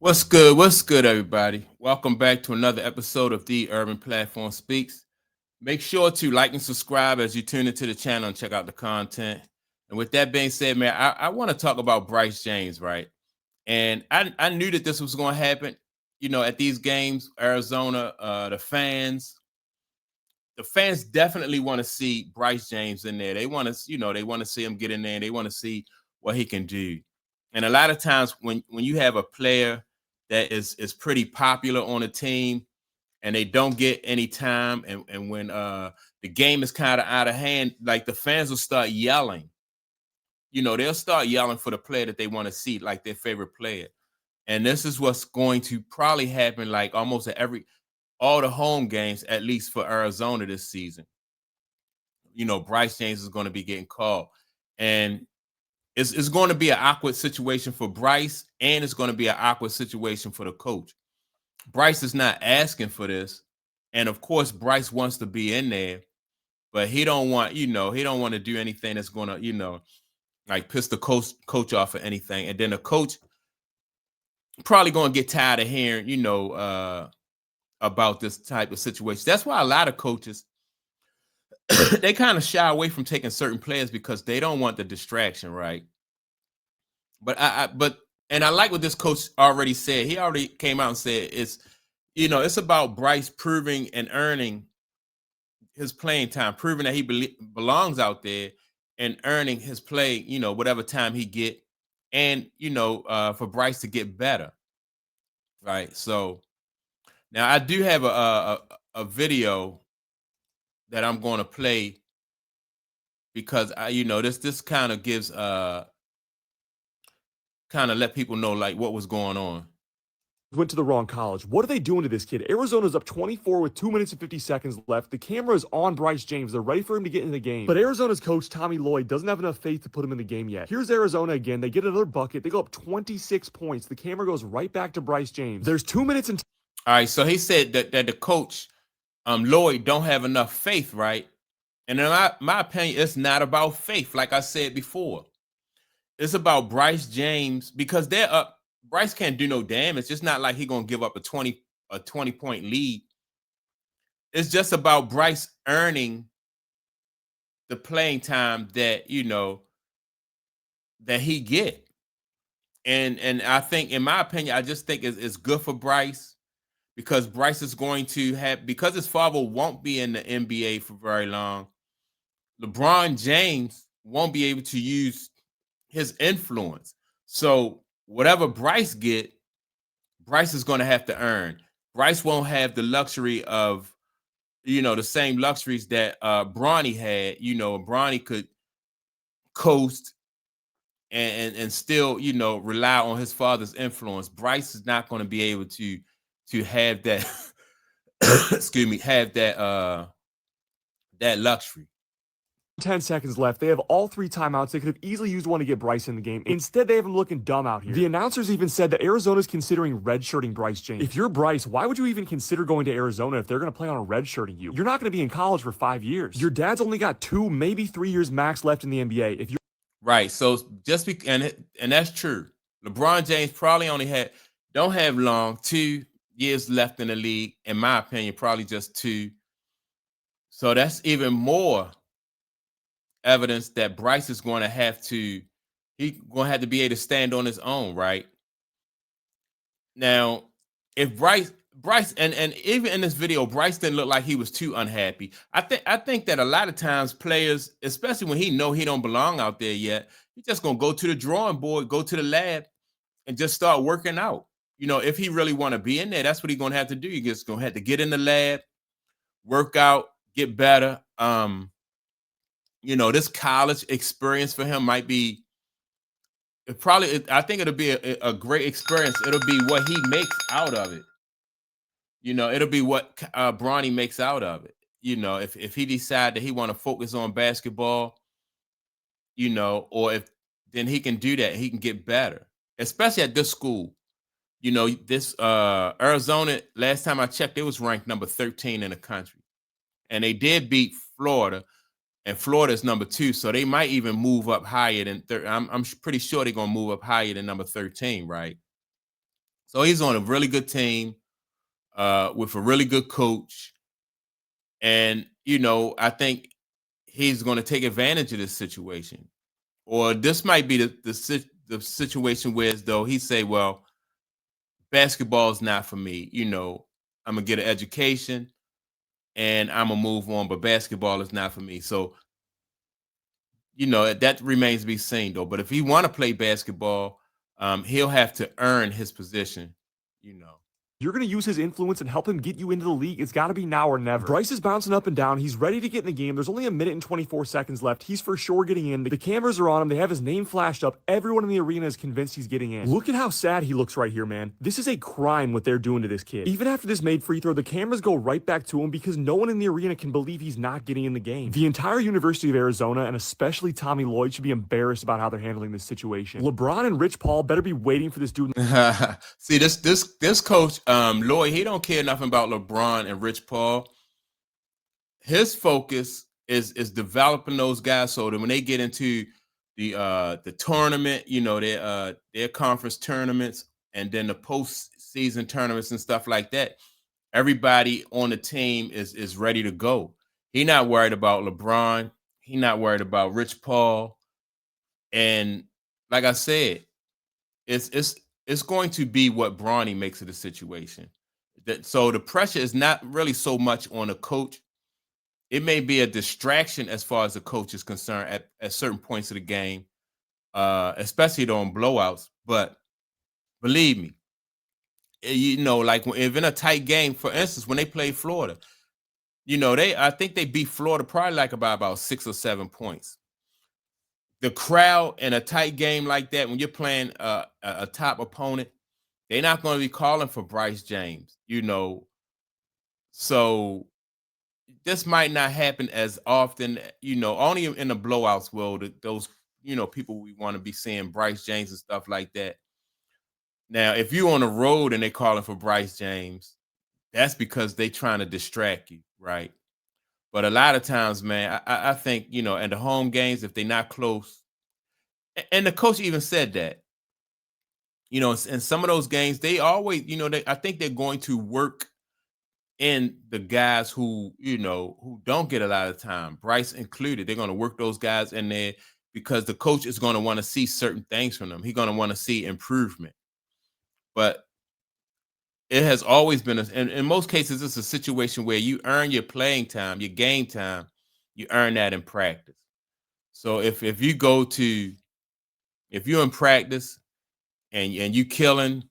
What's good? What's good, everybody? Welcome back to another episode of The Urban Platform Speaks. Make sure to like and subscribe as you tune into the channel and check out the content. And with that being said, man, I want to talk about Bryce James, right? And I knew that this was going to happen. At these games, Arizona, the fans definitely want to see Bryce James in there. They want to, they want to see him get in there. And they want to see what he can do. And a lot of times when you have a player that is pretty popular on a team and they don't get any time, and when the game is kind of out of hand, like the fans will start yelling. They'll start yelling for the player that they want to see, like their favorite player. And this is what's going to probably happen like almost at all the home games, at least for Arizona this season. Bryce James is going to be getting called. And it's going to be an awkward situation for Bryce, and it's going to be an awkward situation for the coach. Bryce is not asking for this, and of course, Bryce wants to be in there, but he don't want, he don't want to do anything that's going to, like piss the coach off or anything. And then the coach probably going to get tired of hearing, about this type of situation. That's why a lot of coaches they kind of shy away from taking certain players because they don't want the distraction, right? But I like what this coach already said. He already came out and said it's about Bryce proving and earning his playing time, proving that he belongs out there and earning his play, whatever time he get, and for Bryce to get better, right? So now I do have a video that I'm going to play because this kind of gives kind of let people know like what was going on. Went to the wrong college. What are they doing to this kid? Arizona's up 24 with 2 minutes and 50 seconds left. The camera is on Bryce James. They're ready for him to get in the game. But Arizona's coach, Tommy Lloyd, doesn't have enough faith to put him in the game yet. Here's Arizona again. They get another bucket. They go up 26 points. The camera goes right back to Bryce James. There's 2 minutes and... All right, so he said that the coach, Lloyd, don't have enough faith, right? And in my opinion, it's not about faith, like I said before. It's about Bryce James because they're up. Bryce can't do no damage. It's not like he's gonna give up a 20-point lead. It's just about Bryce earning the playing time that that he get. And I think, in my opinion, I just think it's good for Bryce because Bryce is going to have, because his father won't be in the NBA for very long. LeBron James won't be able to use his influence. So whatever Bryce get, Bryce is going to have to earn. Bryce won't have the luxury of, the same luxuries that Bronny had. Bronny could coast and still, rely on his father's influence. Bryce is not going to be able to have that excuse me, have that luxury. 10 seconds left. They have all 3 timeouts. They could have easily used one to get Bryce in the game. Instead, they have him looking dumb out here. The announcers even said that Arizona's considering redshirting Bryce James. If you're Bryce, why would you even consider going to Arizona if they're going to plan on redshirting you? You're not going to be in college for 5 years. Your dad's only got 2, maybe 3 years max left in the NBA. If you're right, so and that's true. LeBron James probably don't have long, 2 years left in the league. In my opinion, probably just 2. So that's even more evidence that Bryce is going to have to be able to stand on his own, right? Now, if Bryce and even in this video, Bryce didn't look like he was too unhappy. I think that a lot of times players, especially when he don't belong out there yet, he's just gonna go to the drawing board, go to the lab, and just start working out. If he really want to be in there, that's what he's gonna have to do. He's just gonna have to get in the lab, work out, get better. This college experience for him might be I think it'll be a great experience. It'll be what he makes out of it. It'll be what Bronny makes out of it. If he decide that he want to focus on basketball, or if then he can do that, he can get better, especially at this school. This Arizona, last time I checked, it was ranked number 13 in the country, and they did beat Florida. And Florida is number 2, so they might even move up higher than I'm pretty sure they're gonna move up higher than number 13, right? So he's on a really good team with a really good coach. And, I think he's going to take advantage of this situation. Or this might be the situation where as though he say, well, basketball is not for me. I'm going to get an education and I'm going to move on, but basketball is not for me. So, that remains to be seen though. But if he want to play basketball, he'll have to earn his position, you know. You're going to use his influence and help him get you into the league. It's got to be now or never. Bryce is bouncing up and down. He's ready to get in the game. There's only a minute and 24 seconds left. He's for sure getting in. The cameras are on him. They have his name flashed up. Everyone in the arena is convinced he's getting in. Look at how sad he looks right here, man. This is a crime what they're doing to this kid. Even after this made free throw, the cameras go right back to him because no one in the arena can believe he's not getting in the game. The entire University of Arizona, and especially Tommy Lloyd, should be embarrassed about how they're handling this situation. LeBron and Rich Paul better be waiting for this dude. See, this coach, Lloyd, he don't care nothing about LeBron and Rich Paul. His focus is developing those guys so that when they get into the tournament, their conference tournaments, and then the postseason tournaments and stuff like that, everybody on the team is ready to go. He not worried about LeBron. He not worried about Rich Paul. And like I said, it's going to be what Bronny makes of the situation. So the pressure is not really so much on the coach. It may be a distraction as far as the coach is concerned at certain points of the game, especially on blowouts. But believe me, like if in a tight game, for instance, when they played Florida, I think they beat Florida probably like about 6 or 7 points. The crowd in a tight game like that, when you're playing a top opponent, they're not going to be calling for Bryce James, So this might not happen as often, only in the blowouts world, those, people we want to be seeing Bryce James and stuff like that. Now, if you're on the road and they're calling for Bryce James, that's because they're trying to distract you, right? But a lot of times, man, I think, in the home games, if they're not close, and the coach even said that, in some of those games, they always, I think they're going to work in the guys who, who don't get a lot of time, Bryce included. They're going to work those guys in there because the coach is going to want to see certain things from them. He's going to want to see improvement. But it has always been, in most cases, it's a situation where you earn your playing time, your game time, you earn that in practice. So if you're in practice and you killing,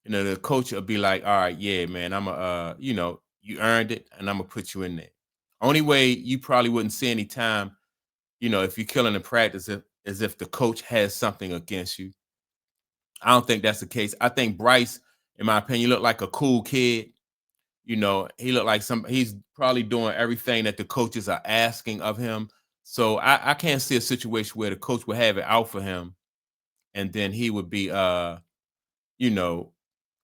the coach will be like, all right, yeah, man, you earned it and I'm gonna put you in there. Only way you probably wouldn't see any time, if you're killing in practice, is if the coach has something against you. I don't think that's the case. I think Bryce, in my opinion, looked like a cool kid. He looked like he's probably doing everything that the coaches are asking of him. So I can't see a situation where the coach would have it out for him and then he would be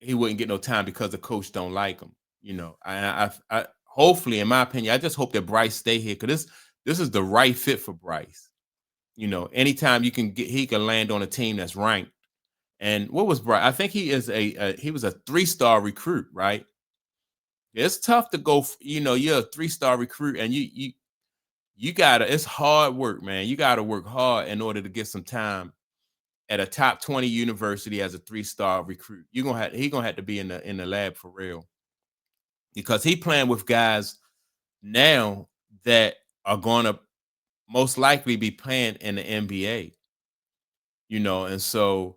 he wouldn't get no time because the coach don't like him. I hopefully, in my opinion, I just hope that Bryce stay here because this is the right fit for Bryce. Anytime he can land on a team that's ranked. And what was Bryce? I think he was a 3-star recruit, right? It's tough to go. You're a 3-star recruit, and you gotta. It's hard work, man. You gotta work hard in order to get some time at a top 20 university as a 3-star recruit. He gonna have to be in the lab for real, because he playing with guys now that are gonna most likely be playing in the NBA. And so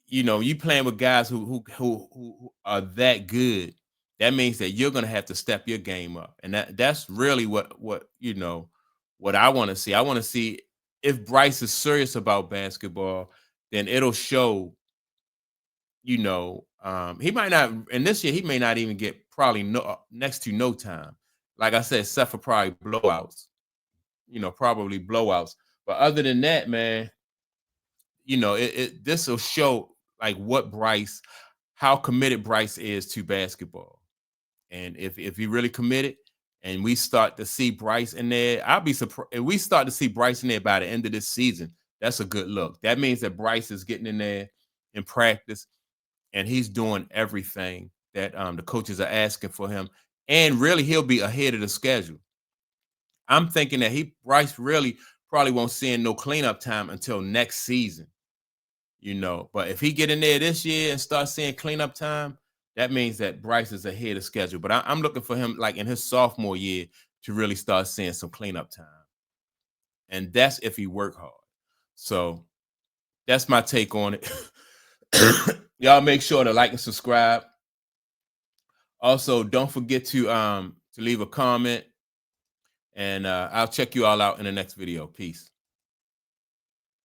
you playing with guys who are that good. That means that you're gonna have to step your game up, and that's really what I want to see. I want to see if Bryce is serious about basketball, then it'll show. He might not, and this year he may not even get probably next to no time. Like I said, except for probably blowouts. Probably blowouts. But other than that, man, this will show like how committed Bryce is to basketball. And if he really committed and we start to see Bryce in there, I'll be surprised if we start to see Bryce in there by the end of this season. That's a good look. That means that Bryce is getting in there in practice. and he's doing everything that the coaches are asking for him. And really, he'll be ahead of the schedule. I'm thinking that Bryce really probably won't see no cleanup time until next season. But if he get in there this year and start seeing cleanup time, that means that Bryce is ahead of schedule. But I'm looking for him, like in his sophomore year, to really start seeing some cleanup time. And that's if he work hard. So that's my take on it. Y'all make sure to like and subscribe. Also, don't forget to leave a comment. And I'll check you all out in the next video. Peace.